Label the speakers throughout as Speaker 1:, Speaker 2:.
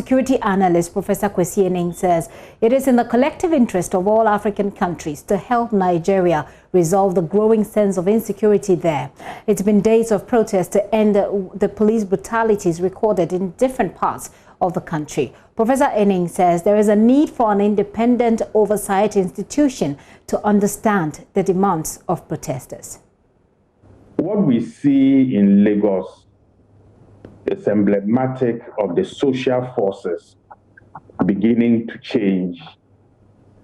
Speaker 1: security analyst Professor Aning says it is in the collective interest of all African countries to help Nigeria resolve the growing sense of insecurity there. It's been days of protest to end the police brutalities recorded in different parts of the country. Professor Aning says there is a need for an independent oversight institution to understand the demands of protesters.
Speaker 2: What we see in Lagos is emblematic of the social forces beginning to change,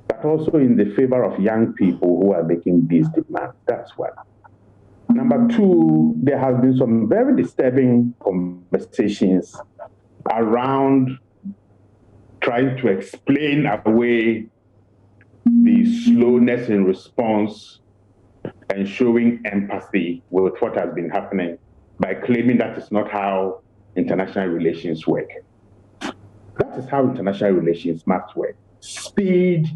Speaker 2: but also in the favor of young people who are making these demands. That's one. Number two, there has been some very disturbing conversations around trying to explain away the slowness in response and showing empathy with what has been happening by claiming that is not how international relations work. That is how international relations must work. Speed,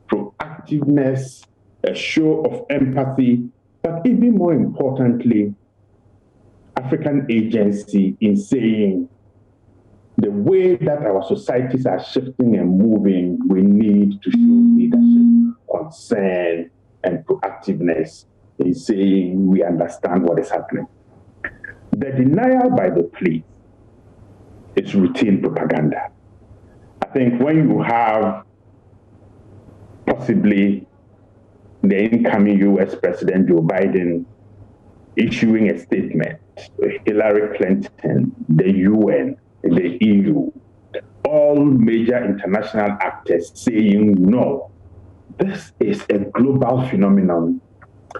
Speaker 2: proactiveness, a show of empathy, but even more importantly, African agency in saying the way that our societies are shifting and moving, we need to show leadership, concern, and proactiveness in saying we understand what is happening. The denial by the police is routine propaganda. I think when you have possibly the incoming US President Joe Biden issuing a statement, Hillary Clinton, the UN, the EU, all major international actors saying no, this is a global phenomenon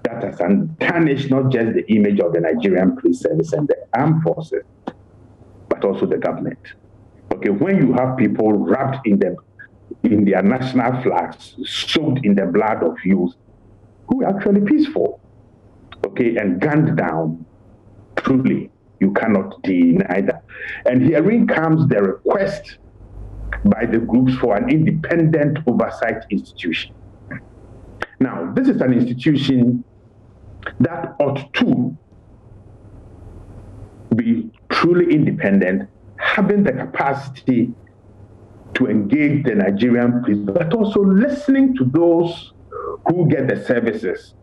Speaker 2: that has tarnished not just the image of the Nigerian police service and the armed forces, but also the government. Okay, when you have people wrapped in their national flags, soaked in the blood of youth who are actually peaceful, okay, and gunned down, truly, you cannot deny that. And herein comes the request by the groups for an independent oversight institution. Now, this is an institution that ought to be truly independent, having the capacity to engage the Nigerian police, but also listening to those who get the services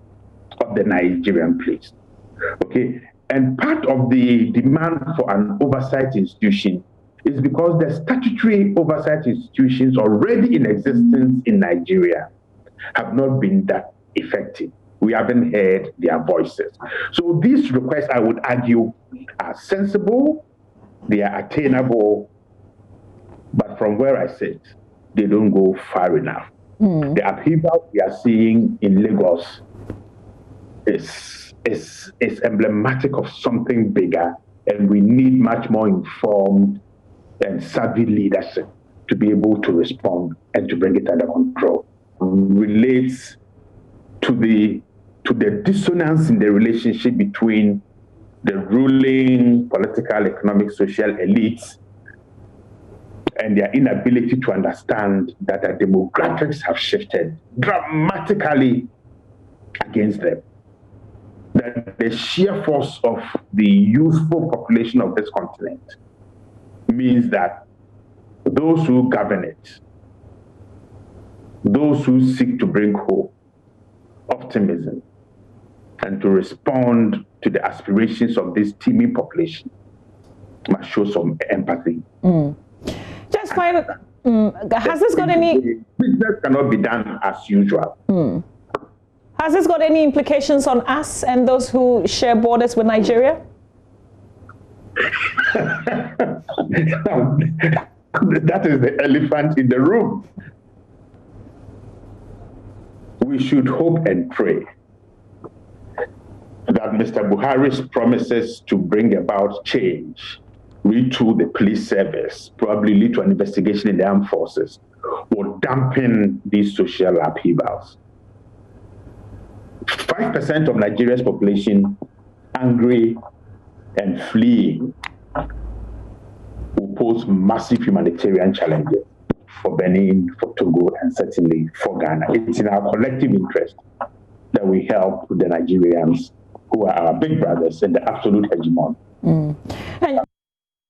Speaker 2: of the Nigerian police. Okay, and part of the demand for an oversight institution is because the statutory oversight institutions already in existence in Nigeria have not been that effective. We haven't heard their voices. So these requests, I would argue, are sensible, they are attainable, but from where I sit, they don't go far enough. The upheaval we are seeing in Lagos is emblematic of something bigger, and we need much more informed and savvy leadership to be able to respond and to bring it under control. Relates to the dissonance in the relationship between the ruling political, economic, social elites and their inability to understand that the demographics have shifted dramatically against them. That the sheer force of the youthful population of this continent means that those who govern it, those who seek to bring hope, optimism, and to respond to the aspirations of this teeming population must show some empathy.
Speaker 3: Just find, has this got any...
Speaker 2: Business cannot be done as usual.
Speaker 3: Has this got any implications on us and those who share borders with Nigeria?
Speaker 2: That is the elephant in the room. We should hope and pray that Mr. Buhari's promises to bring about change, retool the police service, probably lead to an investigation in the armed forces, will dampen these social upheavals. 5% of Nigeria's population angry and fleeing will pose massive humanitarian challenges for Benin, for Togo, and certainly for Ghana. It's in our collective interest that we help the Nigerians who are our big brothers and the absolute hegemon.